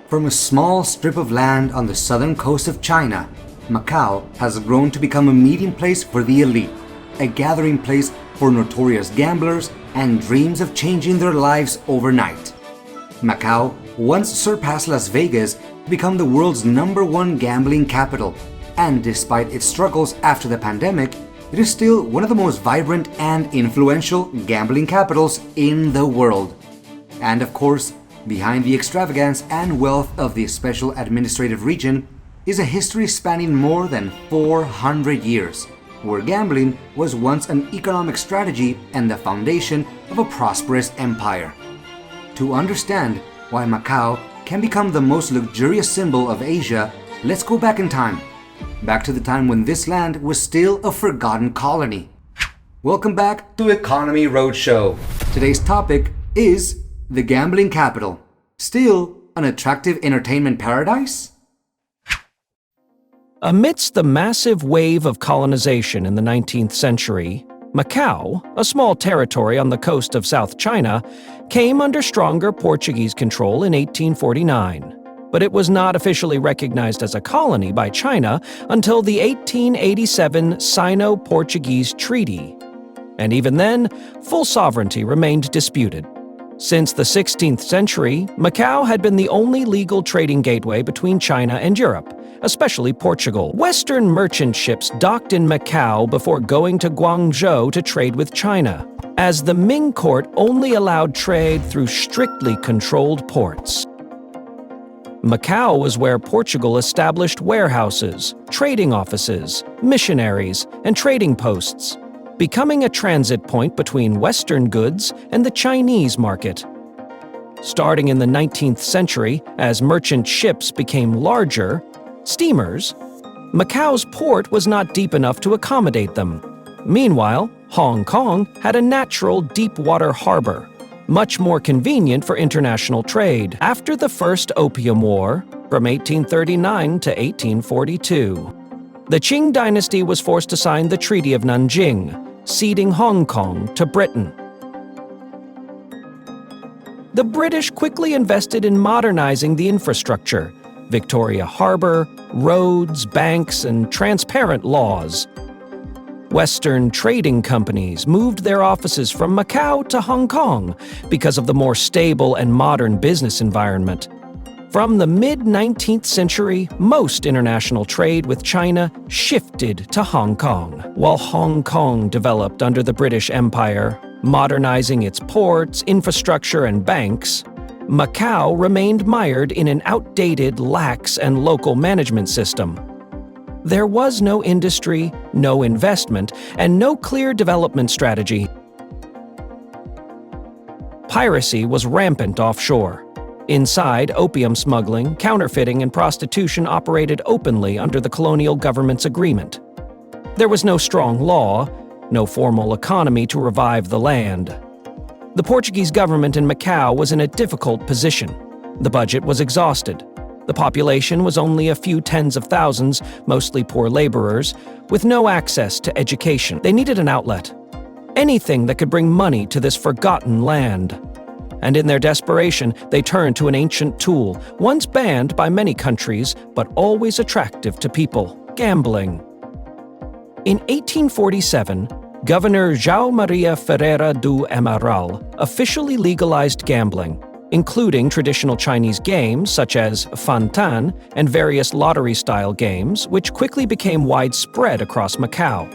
From a small strip of land on the southern coast of China, Macau has grown to become a meeting place for the elite, a gathering place for notorious gamblers and dreams of changing their lives overnight. Macau once surpassed Las Vegas to become the world's #1 gambling capital, and despite its struggles after the pandemic, it is still one of the most vibrant and influential gambling capitals in the world. And of course, behind the extravagance and wealth of the special administrative region is a history spanning more than 400 years, where gambling was once an economic strategy and the foundation of a prosperous empire. To understand why Macau can become the most luxurious symbol of Asia, let's go back in time. Back to the time when this land was still a forgotten colony. Welcome back to Economy Roadshow. Today's topic is the gambling capital. Still an attractive entertainment paradise? Amidst the massive wave of colonization in the 19th century, Macau, a small territory on the coast of South China, came under stronger Portuguese control in 1849. But it was not officially recognized as a colony by China until the 1887 Sino-Portuguese Treaty. And even then, full sovereignty remained disputed. Since the 16th century, Macau had been the only legal trading gateway between China and Europe, especially Portugal. Western merchant ships docked in Macau before going to Guangzhou to trade with China, as the Ming court only allowed trade through strictly controlled ports. Macau was where Portugal established warehouses, trading offices, missionaries, and trading posts, becoming a transit point between Western goods and the Chinese market. Starting in the 19th century, as merchant ships became larger, steamers, Macau's port was not deep enough to accommodate them. Meanwhile, Hong Kong had a natural deep-water harbor, much more convenient for international trade. After the First Opium War, from 1839 to 1842, the Qing dynasty was forced to sign the Treaty of Nanjing, ceding Hong Kong to Britain. The British quickly invested in modernizing the infrastructure: Victoria Harbour, roads, banks, and transparent laws. Western trading companies moved their offices from Macau to Hong Kong because of the more stable and modern business environment. From the mid-19th century, most international trade with China shifted to Hong Kong. While Hong Kong developed under the British Empire, modernizing its ports, infrastructure, and banks, Macau remained mired in an outdated, lax, and local management system. There was no industry, no investment, and no clear development strategy. Piracy was rampant offshore. Inside, opium smuggling, counterfeiting, and prostitution operated openly under the colonial government's agreement. There was no strong law, no formal economy to revive the land. The Portuguese government in Macau was in a difficult position. The budget was exhausted. The population was only a few tens of thousands, mostly poor laborers, with no access to education. They needed an outlet. Anything that could bring money to this forgotten land. And in their desperation, they turned to an ancient tool, once banned by many countries, but always attractive to people: gambling. In 1847, Governor João Maria Ferreira do Amaral officially legalized gambling, including traditional Chinese games such as fantan and various lottery-style games, which quickly became widespread across Macau.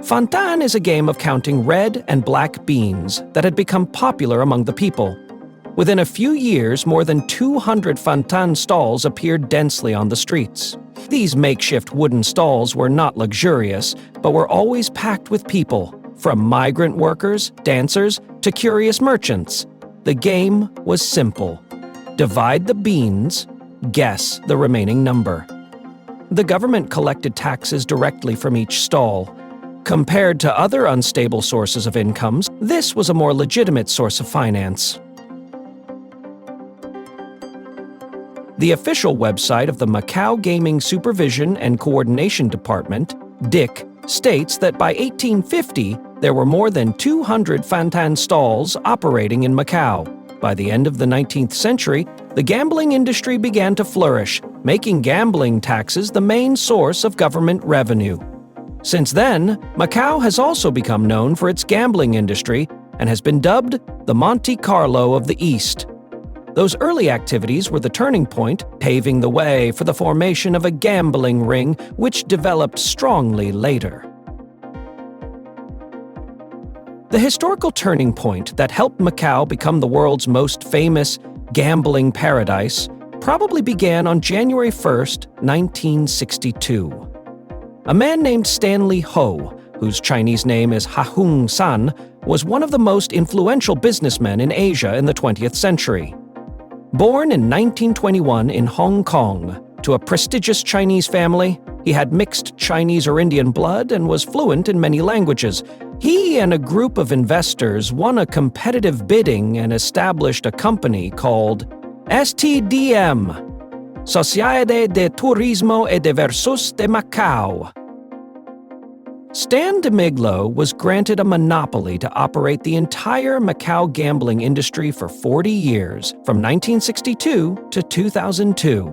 Fantan is a game of counting red and black beans that had become popular among the people. Within a few years, more than 200 fantan stalls appeared densely on the streets. These makeshift wooden stalls were not luxurious, but were always packed with people, from migrant workers, dancers, to curious merchants. The game was simple. Divide the beans, guess the remaining number. The government collected taxes directly from each stall. Compared to other unstable sources of incomes, this was a more legitimate source of finance. The official website of the Macau Gaming Supervision and Coordination Department, DIC, states that by 1850, there were more than 200 fantan stalls operating in Macau. By the end of the 19th century, the gambling industry began to flourish, making gambling taxes the main source of government revenue. Since then, Macau has also become known for its gambling industry and has been dubbed the Monte Carlo of the East. Those early activities were the turning point, paving the way for the formation of a gambling ring, which developed strongly later. The historical turning point that helped Macau become the world's most famous gambling paradise probably began on January 1st, 1962. A man named Stanley Ho, whose Chinese name is Ha-Hung San, was one of the most influential businessmen in Asia in the 20th century. Born in 1921 in Hong Kong to a prestigious Chinese family, he had mixed Chinese or Indian blood and was fluent in many languages. He and a group of investors won a competitive bidding and established a company called STDM, Sociedade de Turismo e Diversos de Macau. Stan DeMiglo was granted a monopoly to operate the entire Macau gambling industry for 40 years, from 1962 to 2002.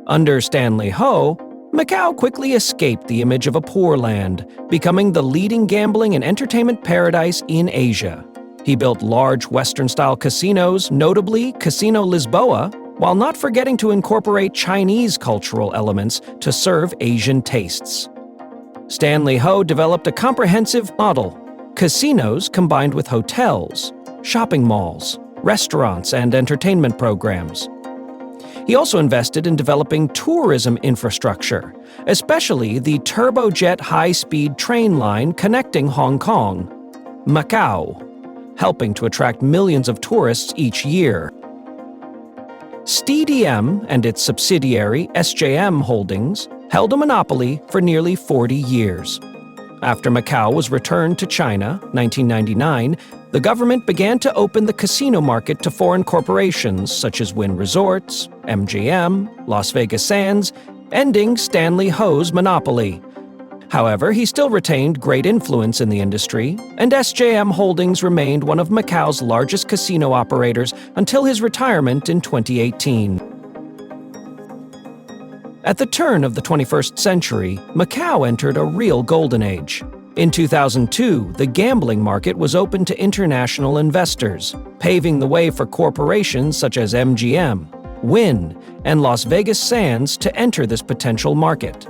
Under Stanley Ho, Macau quickly escaped the image of a poor land, becoming the leading gambling and entertainment paradise in Asia. He built large Western-style casinos, notably Casino Lisboa, while not forgetting to incorporate Chinese cultural elements to serve Asian tastes. Stanley Ho developed a comprehensive model: casinos combined with hotels, shopping malls, restaurants, and entertainment programs. He also invested in developing tourism infrastructure, especially the turbojet high-speed train line connecting Hong Kong, Macau, helping to attract millions of tourists each year. STDM and its subsidiary SJM Holdings held a monopoly for nearly 40 years. After Macau was returned to China, 1999, the government began to open the casino market to foreign corporations such as Wynn Resorts, MGM, Las Vegas Sands, ending Stanley Ho's monopoly. However, he still retained great influence in the industry, and SJM Holdings remained one of Macau's largest casino operators until his retirement in 2018. At the turn of the 21st century, Macau entered a real golden age. In 2002, the gambling market was open to international investors, paving the way for corporations such as MGM, Wynn, and Las Vegas Sands to enter this potential market.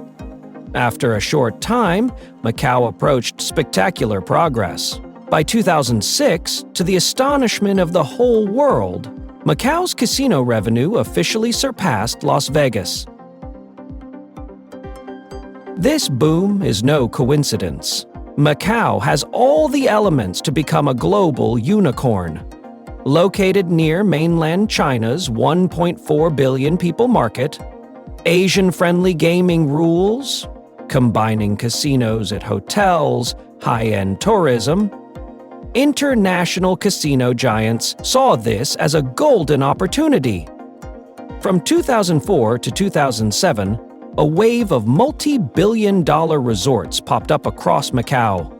After a short time, Macau approached spectacular progress. By 2006, to the astonishment of the whole world, Macau's casino revenue officially surpassed Las Vegas. This boom is no coincidence. Macau has all the elements to become a global unicorn. Located near mainland China's 1.4 billion people market, Asian-friendly gaming rules, combining casinos at hotels, high-end tourism, international casino giants saw this as a golden opportunity. From 2004 to 2007, a wave of multi-billion-dollar resorts popped up across Macau.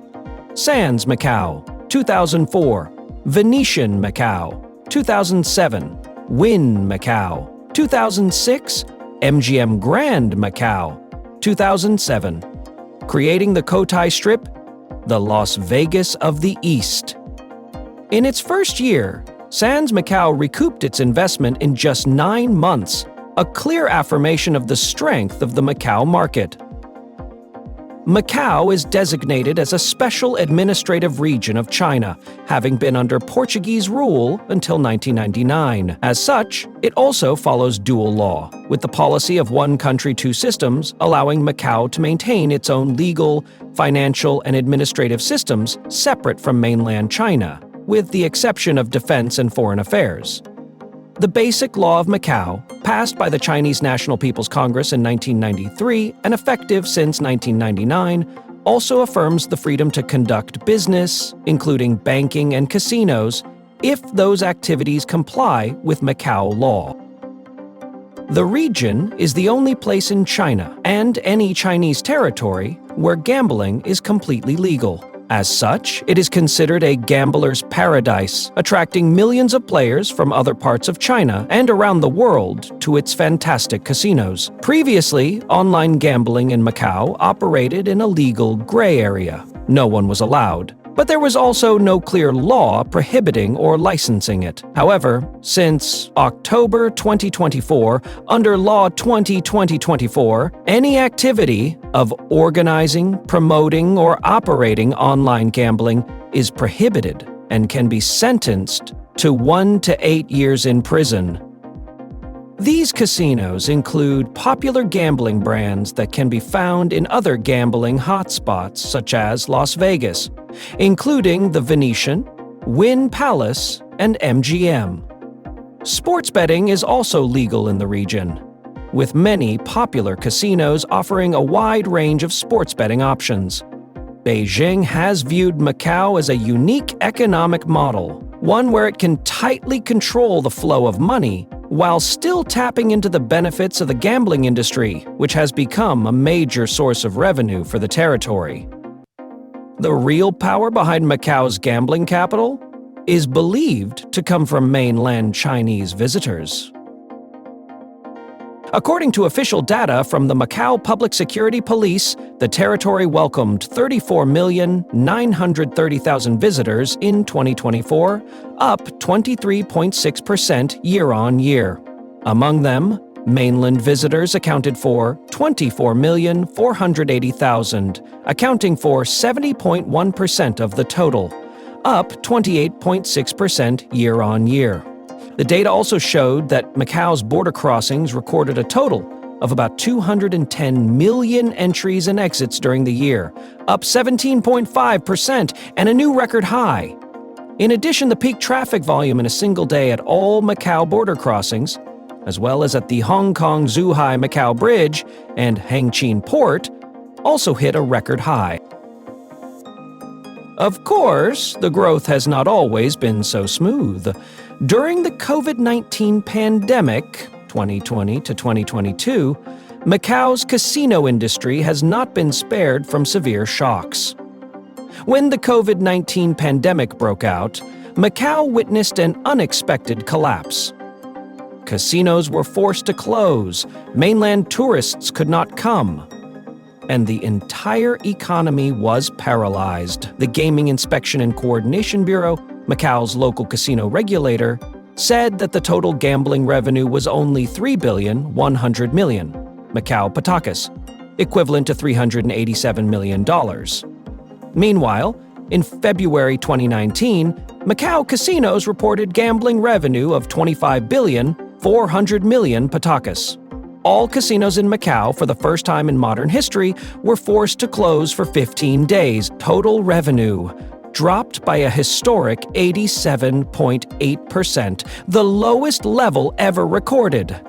Sands Macau, 2004, Venetian Macau, 2007, Wynn Macau, 2006, MGM Grand Macau, 2007, creating the Cotai Strip, the Las Vegas of the East. In its first year, Sands Macau recouped its investment in just 9 months, a clear affirmation of the strength of the Macau market. Macau is designated as a special administrative region of China, having been under Portuguese rule until 1999. As such, it also follows dual law, with the policy of one country, two systems, allowing Macau to maintain its own legal, financial, and administrative systems separate from mainland China, with the exception of defense and foreign affairs. The Basic Law of Macau, passed by the Chinese National People's Congress in 1993 and effective since 1999, also affirms the freedom to conduct business, including banking and casinos, if those activities comply with Macau law. The region is the only place in China and any Chinese territory where gambling is completely legal. As such, it is considered a gambler's paradise, attracting millions of players from other parts of China and around the world to its fantastic casinos. Previously, online gambling in Macau operated in a legal gray area. No one was allowed. But there was also no clear law prohibiting or licensing it. However, since October 2024, under Law 20-2024, any activity of organizing, promoting, or operating online gambling is prohibited and can be sentenced to 1 to 8 years in prison. These casinos include popular gambling brands that can be found in other gambling hotspots such as Las Vegas, including the Venetian, Wynn Palace, and MGM. Sports betting is also legal in the region, with many popular casinos offering a wide range of sports betting options. Beijing has viewed Macau as a unique economic model, one where it can tightly control the flow of money while still tapping into the benefits of the gambling industry, which has become a major source of revenue for the territory. The real power behind Macau's gambling capital is believed to come from mainland Chinese visitors. According to official data from the Macau Public Security Police, the territory welcomed 34,930,000 visitors in 2024, up 23.6% year-on-year. Among them, mainland visitors accounted for 24,480,000, accounting for 70.1% of the total, up 28.6% year-on-year. The data also showed that Macau's border crossings recorded a total of about 210 million entries and exits during the year, up 17.5% and a new record high. In addition, the peak traffic volume in a single day at all Macau border crossings, as well as at the Hong Kong-Zhuhai-Macau Bridge and Hengqin Port, also hit a record high. Of course, the growth has not always been so smooth. During the COVID-19 pandemic, 2020 to 2022, Macau's casino industry has not been spared from severe shocks. When the COVID-19 pandemic broke out, Macau witnessed an unexpected collapse. Casinos were forced to close, mainland tourists could not come, and the entire economy was paralyzed. The Gaming Inspection and Coordination Bureau, Macau's local casino regulator, said that the total gambling revenue was only 3,100 million Macau patakas, equivalent to $387 million. Meanwhile, in February 2019, Macau casinos reported gambling revenue of 25,400 million patakas. All casinos in Macau, for the first time in modern history, were forced to close for 15 days. Total revenue dropped by a historic 87.8%, the lowest level ever recorded.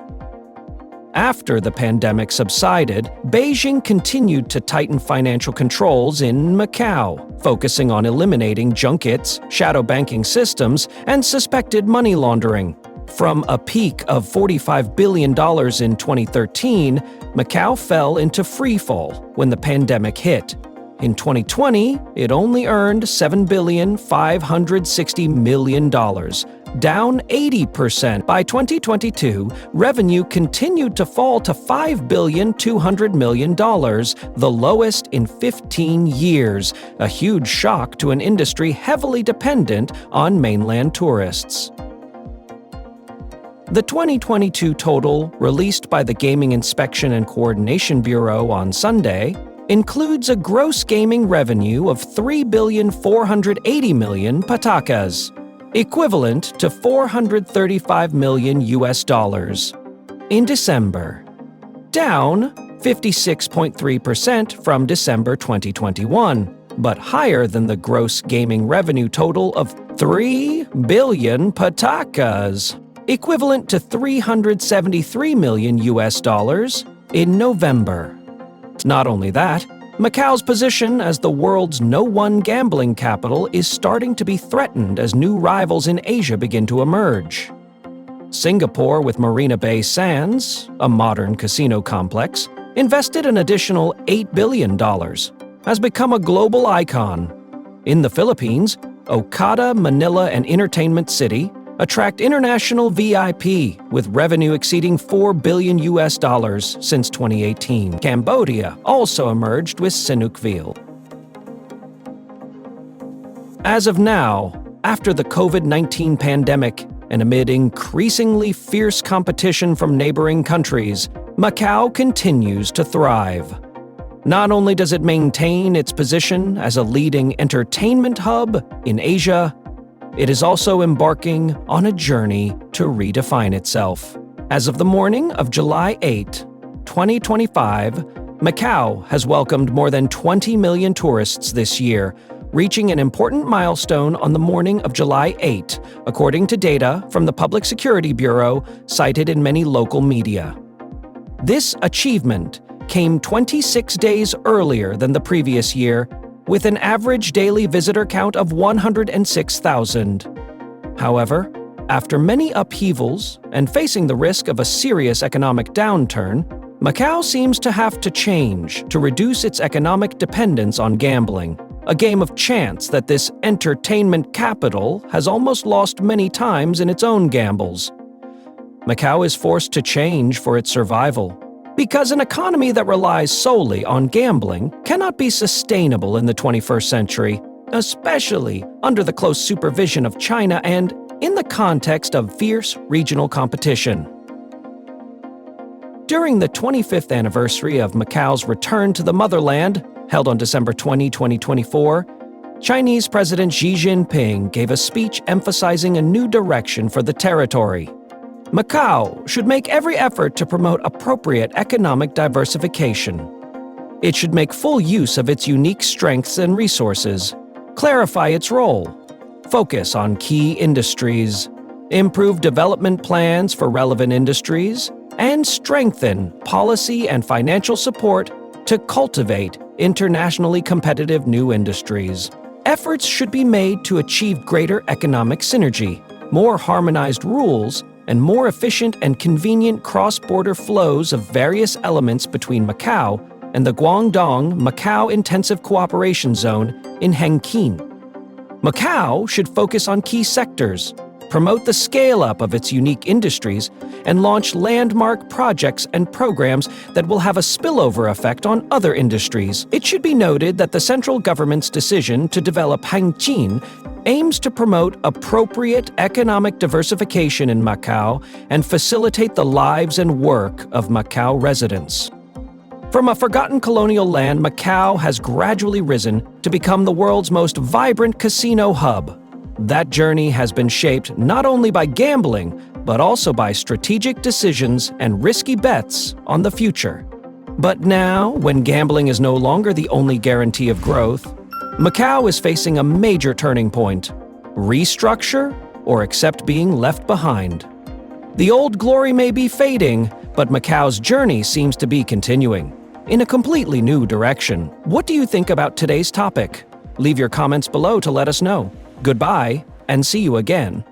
After the pandemic subsided, Beijing continued to tighten financial controls in Macau, focusing on eliminating junkets, shadow banking systems, and suspected money laundering. From a peak of $45 billion in 2013, Macau fell into freefall when the pandemic hit. In 2020, it only earned $7,560 million, down 80%. By 2022, revenue continued to fall to $5,200 million, the lowest in 15 years, a huge shock to an industry heavily dependent on mainland tourists. The 2022 total, released by the Gaming Inspection and Coordination Bureau on Sunday, includes a gross gaming revenue of 3,480 million patakas, equivalent to $435 million in December, down 56.3% from December 2021, but higher than the gross gaming revenue total of 3 billion patakas, equivalent to $373 million in November. Not only that, Macau's position as the world's #1 gambling capital is starting to be threatened as new rivals in Asia begin to emerge. Singapore, with Marina Bay Sands, a modern casino complex, invested an additional $8 billion, has become a global icon. In the Philippines, Okada, Manila, and Entertainment City attract international VIP with revenue exceeding $4 billion since 2018. Cambodia also emerged with Sinukville. As of now, after the COVID-19 pandemic and amid increasingly fierce competition from neighboring countries, Macau continues to thrive. Not only does it maintain its position as a leading entertainment hub in Asia, it is also embarking on a journey to redefine itself. As of the morning of July 8, 2025, Macau has welcomed more than 20 million tourists this year, reaching an important milestone on the morning of July 8, according to data from the Public Security Bureau cited in many local media. This achievement came 26 days earlier than the previous year, with an average daily visitor count of 106,000. However, after many upheavals and facing the risk of a serious economic downturn, Macau seems to have to change to reduce its economic dependence on gambling, a game of chance that this entertainment capital has almost lost many times in its own gambles. Macau is forced to change for its survival, because an economy that relies solely on gambling cannot be sustainable in the 21st century, especially under the close supervision of China and in the context of fierce regional competition. During the 25th anniversary of Macau's return to the motherland, held on December 20, 2024, Chinese President Xi Jinping gave a speech emphasizing a new direction for the territory. Macau should make every effort to promote appropriate economic diversification. It should make full use of its unique strengths and resources, clarify its role, focus on key industries, improve development plans for relevant industries, and strengthen policy and financial support to cultivate internationally competitive new industries. Efforts should be made to achieve greater economic synergy, more harmonized rules, and more efficient and convenient cross-border flows of various elements between Macau and the Guangdong-Macau Intensive Cooperation Zone in Hengqin. Macau should focus on key sectors, promote the scale-up of its unique industries, and launch landmark projects and programs that will have a spillover effect on other industries. It should be noted that the central government's decision to develop Hengqin aims to promote appropriate economic diversification in Macau and facilitate the lives and work of Macau residents. From a forgotten colonial land, Macau has gradually risen to become the world's most vibrant casino hub. That journey has been shaped not only by gambling, but also by strategic decisions and risky bets on the future. But now, when gambling is no longer the only guarantee of growth, Macau is facing a major turning point: restructure or accept being left behind. The old glory may be fading, but Macau's journey seems to be continuing in a completely new direction. What do you think about today's topic? Leave your comments below to let us know. Goodbye, and see you again.